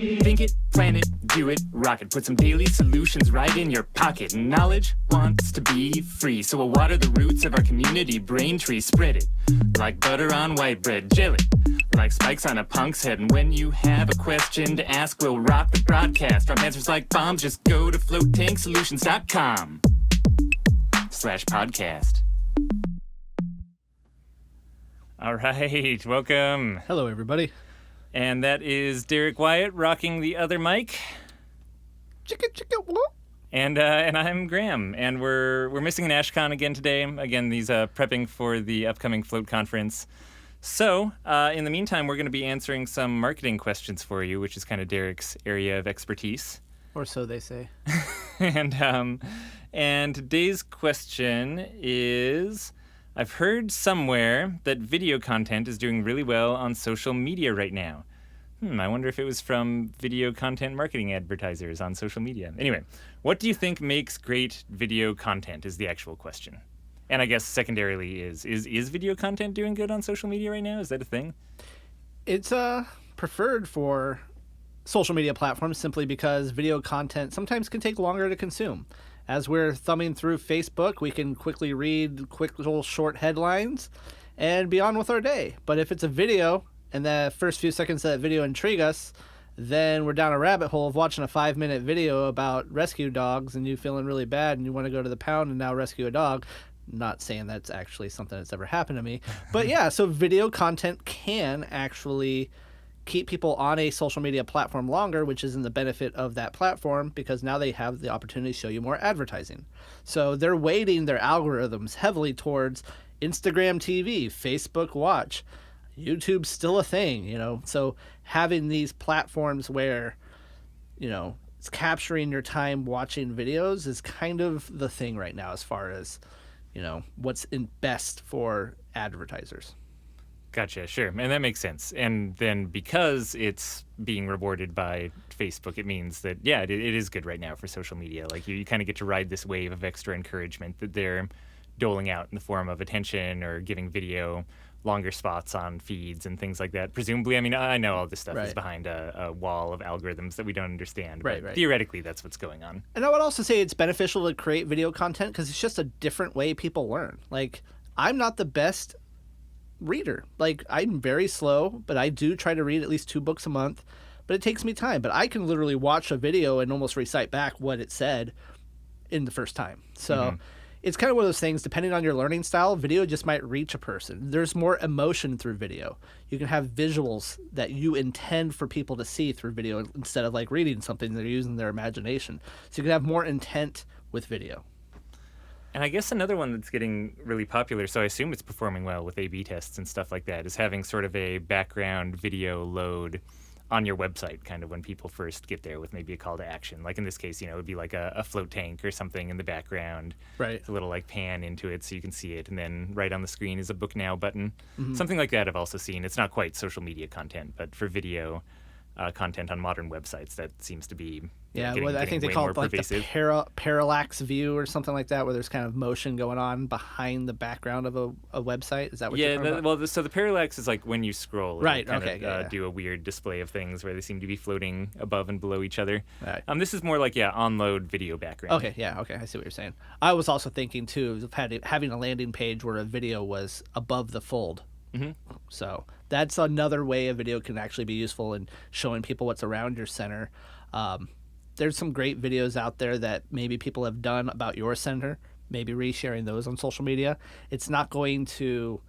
Think it, plan it, do it, rock it. Put some daily solutions right in your pocket. Knowledge wants to be free, so we'll water the roots of our community brain tree. Spread it like butter on white bread. Gel it like spikes on a punk's head. And when you have a question to ask, we'll rock the broadcast. Drop answers like bombs. Just go to floatanksolutions.com/podcast. All right, welcome. Hello, everybody. And that is Derek Wyatt rocking the other mic. Chicka chicka whoop. And I'm Graham, and we're missing an AshCon again today. Again, these prepping for the upcoming Float conference. So, in the meantime, we're going to be answering some marketing questions for you, which is kind of Derek's area of expertise. Or so they say. And today's question is, I've heard somewhere that video content is doing really well on social media right now. I wonder if it was from video content marketing advertisers on social media. Anyway, what do you think makes great video content is the actual question. And I guess secondarily is video content doing good on social media right now? Is that a thing? It's preferred for social media platforms simply because video content sometimes can take longer to consume. As we're thumbing through Facebook, we can quickly read quick little short headlines and be on with our day. But if it's a video and the first few seconds of that video intrigue us, then we're down a rabbit hole of watching a 5-minute video about rescue dogs and you feeling really bad and you want to go to the pound and now rescue a dog. Not saying that's actually something that's ever happened to me. But yeah, so video content can actually keep people on a social media platform longer, which is in the benefit of that platform because now they have the opportunity to show you more advertising. So they're weighting their algorithms heavily towards Instagram TV, Facebook Watch, YouTube's still a thing, So having these platforms where, it's capturing your time watching videos is kind of the thing right now as far as, what's in best for advertisers. Gotcha, sure. And that makes sense. And then because it's being rewarded by Facebook, it means that, yeah, it is good right now for social media. Like you kind of get to ride this wave of extra encouragement that they're doling out in the form of attention or giving video longer spots on feeds and things like that. Presumably, I mean, I know all this stuff is behind a wall of algorithms that we don't understand. But theoretically, that's what's going on. And I would also say it's beneficial to create video content because it's just a different way people learn. Like, I'm not the best reader. Like, I'm very slow, but I do try to read at least 2 books a month. But it takes me time. But I can literally watch a video and almost recite back what it said in the first time. So it's kind of one of those things, depending on your learning style, video just might reach a person. There's more emotion through video. You can have visuals that you intend for people to see through video instead of like reading something. They're using their imagination. So you can have more intent with video. And I guess another one that's getting really popular, so I assume it's performing well with A/B tests and stuff like that, is having sort of a background video load on your website, kind of when people first get there with maybe a call to action. Like in this case, it would be like a float tank or something in the background. Right. It's a little like pan into it so you can see it. And then right on the screen is a book now button. Something like that I've also seen. It's not quite social media content, but for video content on modern websites, that seems to be I think they call it like the parallax view or something like that, where there's kind of motion going on behind the background of a website. Is that what you're talking about? Well, so the parallax is like when you scroll. Right, do a weird display of things where they seem to be floating above and below each other. Right. This is more like, on-load video background. Okay, I see what you're saying. I was also thinking, too, of having a landing page where a video was above the fold. So that's another way a video can actually be useful in showing people what's around your center. There's some great videos out there that maybe people have done about your center, maybe resharing those on social media. It's not going to,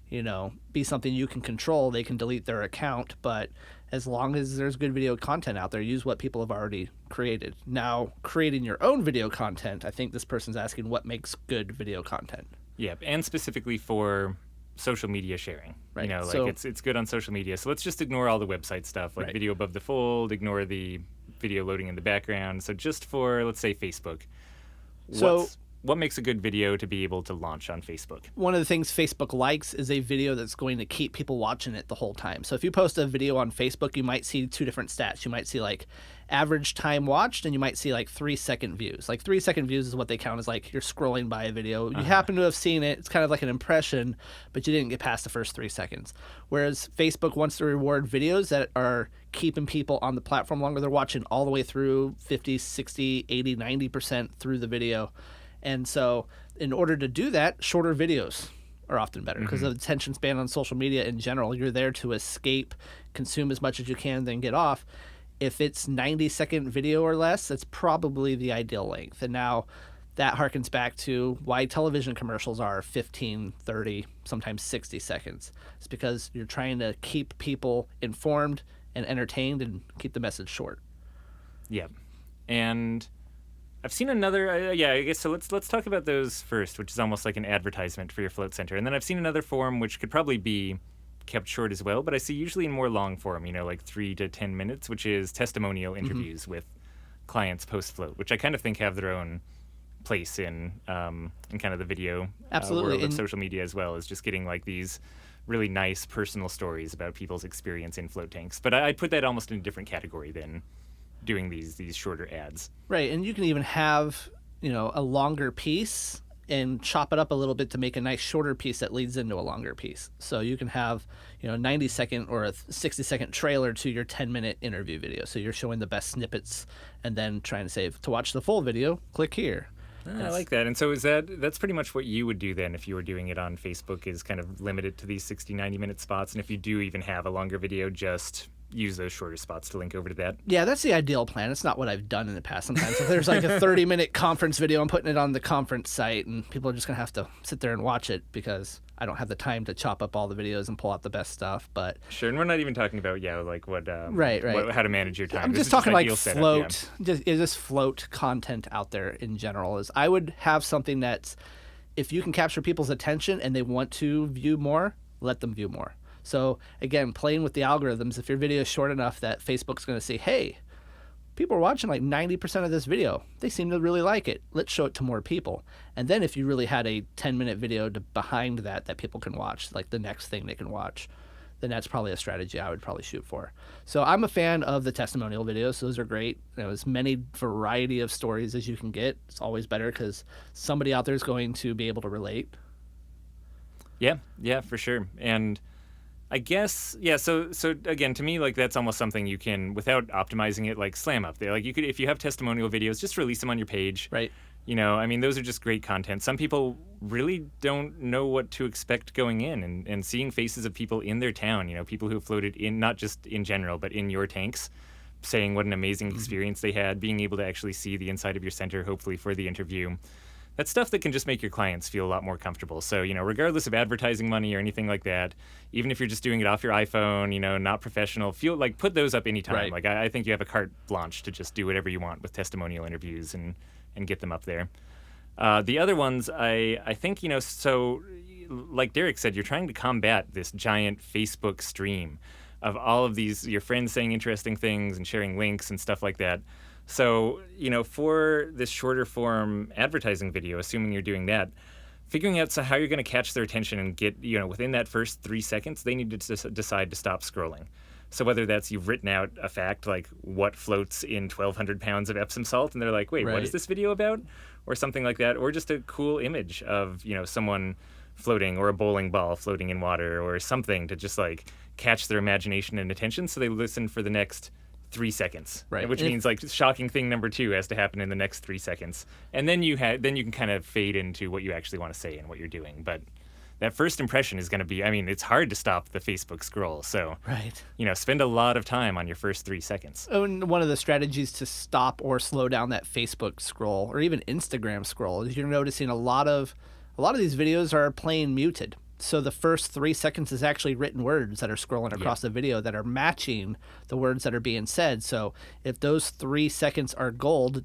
be something you can control. They can delete their account, but as long as there's good video content out there, use what people have already created. Now, creating your own video content, I think this person's asking what makes good video content. Yeah, and specifically for social media sharing. Right. It's good on social media. So let's just ignore all the website stuff, like video above the fold, ignore the video loading in the background. So just for, let's say, Facebook, what makes a good video to be able to launch on Facebook? One of the things Facebook likes is a video that's going to keep people watching it the whole time. So if you post a video on Facebook, you might see two different stats. You might see like average time watched, and you might see like 3-second views. Like 3-second views is what they count as like you're scrolling by a video. You happen to have seen it. It's kind of like an impression, but you didn't get past the first 3 seconds. Whereas Facebook wants to reward videos that are keeping people on the platform longer. They're watching all the way through 50, 60, 80, 90% through the video. And so in order to do that, shorter videos are often better because of the attention span on social media in general. You're there to escape, consume as much as you can, then get off. If it's 90-second video or less, that's probably the ideal length. And now that harkens back to why television commercials are 15, 30, sometimes 60 seconds. It's because you're trying to keep people informed and entertained and keep the message short. Yeah. And I've seen another, I guess, so let's talk about those first, which is almost like an advertisement for your float center. And then I've seen another form which could probably be kept short as well, but I see usually in more long form, like 3 to 10 minutes, which is testimonial interviews with clients post-float, which I kind of think have their own place in kind of the video world of social media as well, is just getting like these really nice personal stories about people's experience in float tanks. But I'd put that almost in a different category than doing these shorter ads. Right, and you can even have, a longer piece and chop it up a little bit to make a nice shorter piece that leads into a longer piece. So you can have, a 90-second or a 60-second trailer to your 10-minute interview video. So you're showing the best snippets and then trying to say, to watch the full video, click here. I like that. And so that's pretty much what you would do then if you were doing it on Facebook, is kind of limit it to these 60, 90-minute spots. And if you do even have a longer video, just use those shorter spots to link over to that. Yeah, that's the ideal plan. It's not what I've done in the past. Sometimes if there's like a 30-minute conference video, I'm putting it on the conference site, and people are just going to have to sit there and watch it because I don't have the time to chop up all the videos and pull out the best stuff. But sure, and we're not even talking about like what right. How to manage your time. I'm just talking like float, just float content out there in general. Is I would have something that's, if you can capture people's attention and they want to view more, let them view more. So again, playing with the algorithms, if your video is short enough that Facebook's going to say, hey, people are watching like 90% of this video. They seem to really like it. Let's show it to more people. And then if you really had a 10-minute video behind that people can watch, like the next thing they can watch, then that's probably a strategy I would probably shoot for. So I'm a fan of the testimonial videos. Those are great. As many variety of stories as you can get. It's always better because somebody out there is going to be able to relate. Yeah, for sure. And I guess, so again, to me, like, that's almost something you can, without optimizing it, like, slam up there. Like, you could, if you have testimonial videos, just release them on your page. Right. Those are just great content. Some people really don't know what to expect going in, and seeing faces of people in their town, people who have floated in, not just in general, but in your tanks, saying what an amazing experience they had, being able to actually see the inside of your center, hopefully for the interview. That's stuff that can just make your clients feel a lot more comfortable. So, regardless of advertising money or anything like that, even if you're just doing it off your iPhone, not professional, put those up anytime. Right. Like, I think you have a carte blanche to just do whatever you want with testimonial interviews and get them up there. The other ones, I think, so like Derek said, you're trying to combat this giant Facebook stream of all of these, your friends saying interesting things and sharing links and stuff like that. So, for this shorter form advertising video, assuming you're doing that, figuring out how you're going to catch their attention and get, within that first 3 seconds, they need to decide to stop scrolling. So whether that's you've written out a fact like what floats in 1,200 pounds of Epsom salt, and they're like, wait, what is this video about? Or something like that. Or just a cool image of, someone floating, or a bowling ball floating in water, or something to just like catch their imagination and attention, so they listen for the next 3 seconds, right? Which means like shocking thing number 2 has to happen in the next 3 seconds, and then you can kind of fade into what you actually want to say and what you're doing. But that first impression is going to be, it's hard to stop the Facebook scroll, so right, spend a lot of time on your first 3 seconds. Oh, and one of the strategies to stop or slow down that Facebook scroll or even Instagram scroll is you're noticing a lot of these videos are playing muted. So the first 3 seconds is actually written words that are scrolling across the video that are matching the words that are being said. So if those 3 seconds are gold,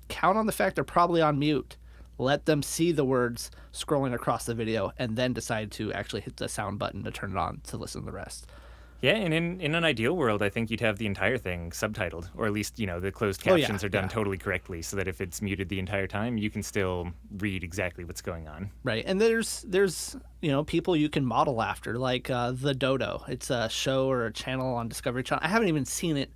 count on the fact they're probably on mute. Let them see the words scrolling across the video and then decide to actually hit the sound button to turn it on to listen to the rest. Yeah, and in an ideal world, I think you'd have the entire thing subtitled, or at least, the closed Oh, yeah, captions are done yeah. totally correctly so that if it's muted the entire time, you can still read exactly what's going on. Right, and there's people you can model after, like the Dodo. It's a show or a channel on Discovery Channel. I haven't even seen it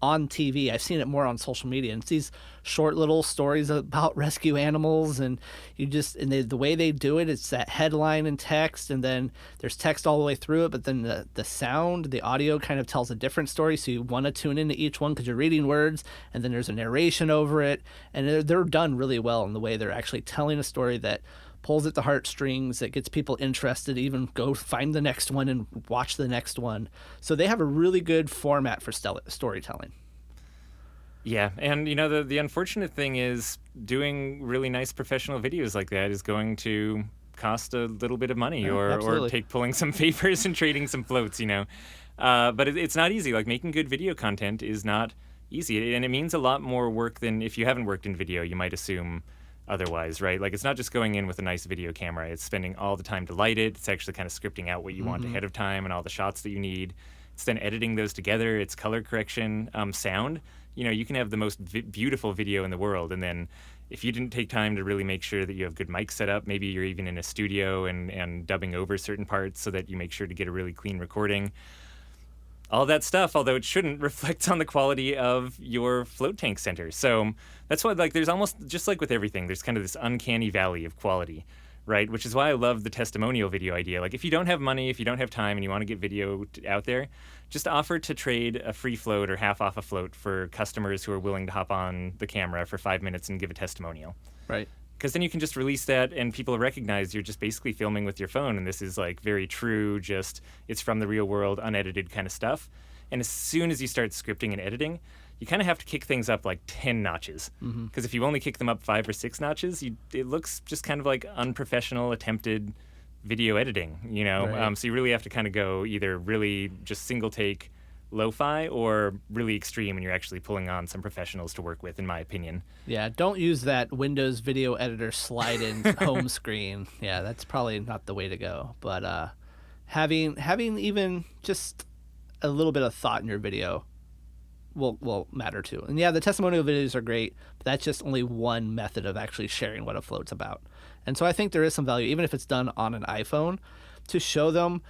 on TV. I've seen it more on social media. And it's these short little stories about rescue animals, and the way they do it, it's that headline and text, and then there's text all the way through it, but then the sound, the audio kind of tells a different story, so you want to tune into each one because you're reading words, and then there's a narration over it, and they're done really well in the way they're actually telling a story that pulls at the heartstrings, that gets people interested, even go find the next one and watch the next one. So they have a really good format for storytelling. Yeah, and the unfortunate thing is doing really nice professional videos like that is going to cost a little bit of money, Yeah, or absolutely. take pulling some favors and trading some floats. But it's not easy. Like, making good video content is not easy, and it means a lot more work than, if you haven't worked in video, you might assume otherwise, right? Like, it's not just going in with a nice video camera. It's spending all the time to light it. It's actually kind of scripting out what you want ahead of time and all the shots that you need. It's then editing those together. It's color correction, sound. You can have the most beautiful video in the world, and then if you didn't take time to really make sure that you have good mic set up, maybe you're even in a studio and dubbing over certain parts so that you make sure to get a really clean recording. All that stuff, although it shouldn't, reflects on the quality of your float tank center. So that's why, like, there's almost, just like with everything, there's kind of this uncanny valley of quality, right? Which is why I love the testimonial video idea. Like, if you don't have money, if you don't have time, and you want to get video out there, just offer to trade a free float or half off a float for customers who are willing to hop on the camera for 5 minutes and give a testimonial. Right. Because then you can just release that, and people recognize you're just basically filming with your phone, and this is, like, very true, just, it's from the real world, unedited kind of stuff. And as soon as you start scripting and editing, you kind of have to kick things up like 10 notches. Because if you only kick them up 5 or 6 notches, it looks just kind of like unprofessional attempted video editing. Right. So you really have to kind of go either really just single take lo-fi, or really extreme, and you're actually pulling on some professionals to work with, in my opinion. Yeah, don't use that Windows Video Editor slide-in home screen. Yeah, that's probably not the way to go. But having even just a little bit of thought in your video will matter too. And yeah, the testimonial videos are great, but that's just only one method of actually sharing what a float's about. And so I think there is some value, even if it's done on an iPhone, to show them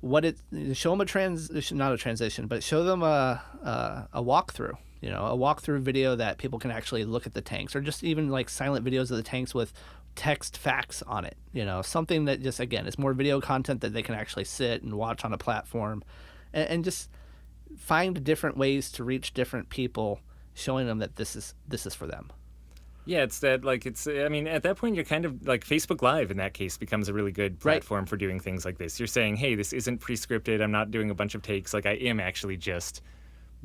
not a transition, but show them a walkthrough. A walkthrough video that people can actually look at the tanks, or just even like silent videos of the tanks with text facts on it. Something that just, again, is more video content that they can actually sit and watch on a platform, and just find different ways to reach different people, showing them that this is for them. Yeah, it's that, like, I mean, at that point, you're kind of, like, Facebook Live, in that case, becomes a really good platform for doing things like this. You're saying, hey, this isn't pre-scripted, I'm not doing a bunch of takes, like, I am actually just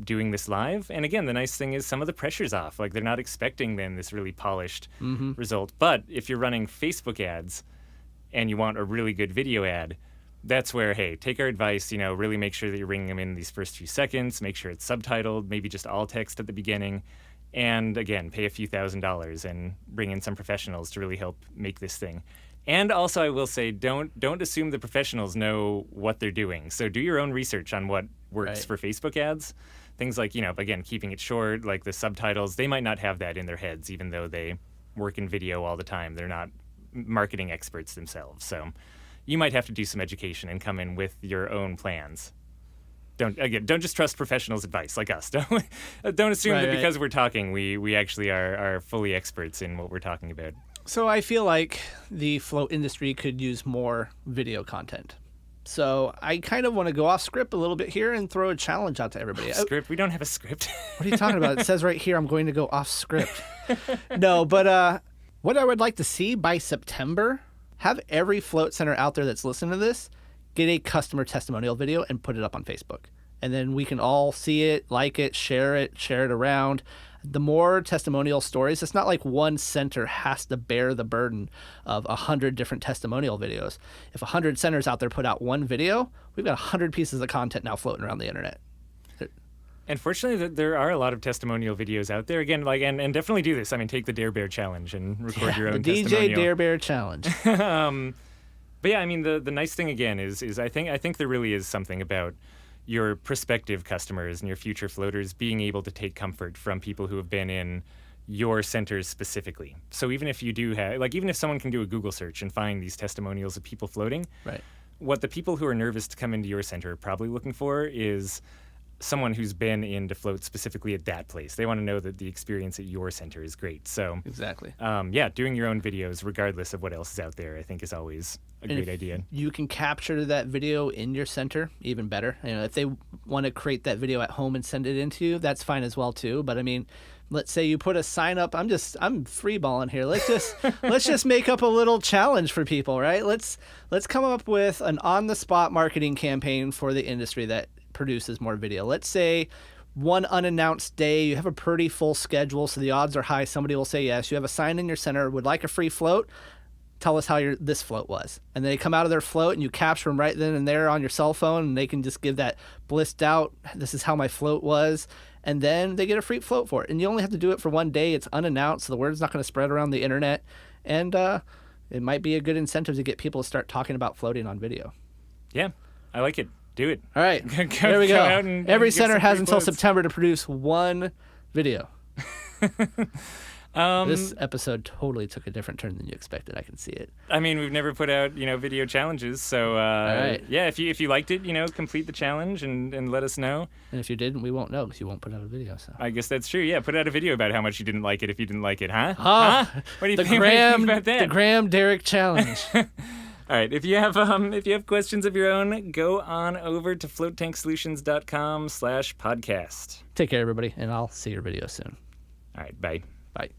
doing this live. And again, the nice thing is some of the pressure's off. Like, they're not expecting then this really polished result. But if you're running Facebook ads and you want a really good video ad, that's where, hey, take our advice, really make sure that you're ringing them in these first few seconds, make sure it's subtitled, maybe just all text at the beginning. And again, pay a few $1,000s and bring in some professionals to really help make this thing. And also, I will say, don't assume the professionals know what they're doing. So do your own research on what works for Facebook ads. Things like, again, keeping it short, like the subtitles, they might not have that in their heads, even though they work in video all the time. They're not marketing experts themselves. So you might have to do some education and come in with your own plans. Don't just trust professionals' advice like us. Don't assume that because we're talking, we actually are fully experts in what we're talking about. So I feel like the float industry could use more video content. So I kind of want to go off script a little bit here and throw a challenge out to everybody. Script? We don't have a script. What are you talking about? It says right here I'm going to go off script. No, but what I would like to see by September, have every float center out there that's listening to this get a customer testimonial video and put it up on Facebook. And then we can all see it, like it, share it around. The more testimonial stories, it's not like one center has to bear the burden of 100 different testimonial videos. If 100 centers out there put out one video, we've got 100 pieces of content now floating around the internet. And fortunately, there are a lot of testimonial videos out there. Again, like, and definitely do this. I mean, take the Dare Bear Challenge and record your own the DJ testimonial. Dare Bear Challenge. But yeah, I mean, the nice thing again is I think there really is something about, your prospective customers and your future floaters being able to take comfort from people who have been in your centers specifically. So even if you do have, like, even if someone can do a Google search and find these testimonials of people floating, Right. what the people who are nervous to come into your center are probably looking for is someone who's been in to float specifically at that place. They want to know that the experience at your center is great. So Exactly. yeah, doing your own videos, regardless of what else is out there, I think is always a great idea. You can capture that video in your center, even better. You know, if they want to create that video at home and send it into you, that's fine as well too. But I mean, let's say you put a sign up. I'm freeballing here. Let's just make up a little challenge for people, right? Let's come up with an on the spot marketing campaign for the industry that produces more video. Let's say one unannounced day, you have a pretty full schedule, so the odds are high somebody will say yes. You have a sign in your center, would like a free float. Tell us how this float was. And they come out of their float and you capture them right then and there on your cell phone, and they can just give that blissed out, this is how my float was. And then they get a free float for it. And you only have to do it for one day. It's unannounced, so the word's not going to spread around the internet. And it might be a good incentive to get people to start talking about floating on video. Yeah, I like it. Do it. All right, there we go. Every center has until floats. September to produce one video. This episode totally took a different turn than you expected. I can see it. I mean, we've never put out, video challenges, so right. yeah, if you liked it, complete the challenge and let us know. And if you didn't, we won't know because you won't put out a video. So I guess that's true. Yeah, put out a video about how much you didn't like it if you didn't like it, huh? Huh? What do you the think? Graham, what do you think about that? the Graham Derek challenge. All right, if you have questions of your own, go on over to floattanksolutions.com/podcast. Take care, everybody, and I'll see your video soon. All right, bye. Bye.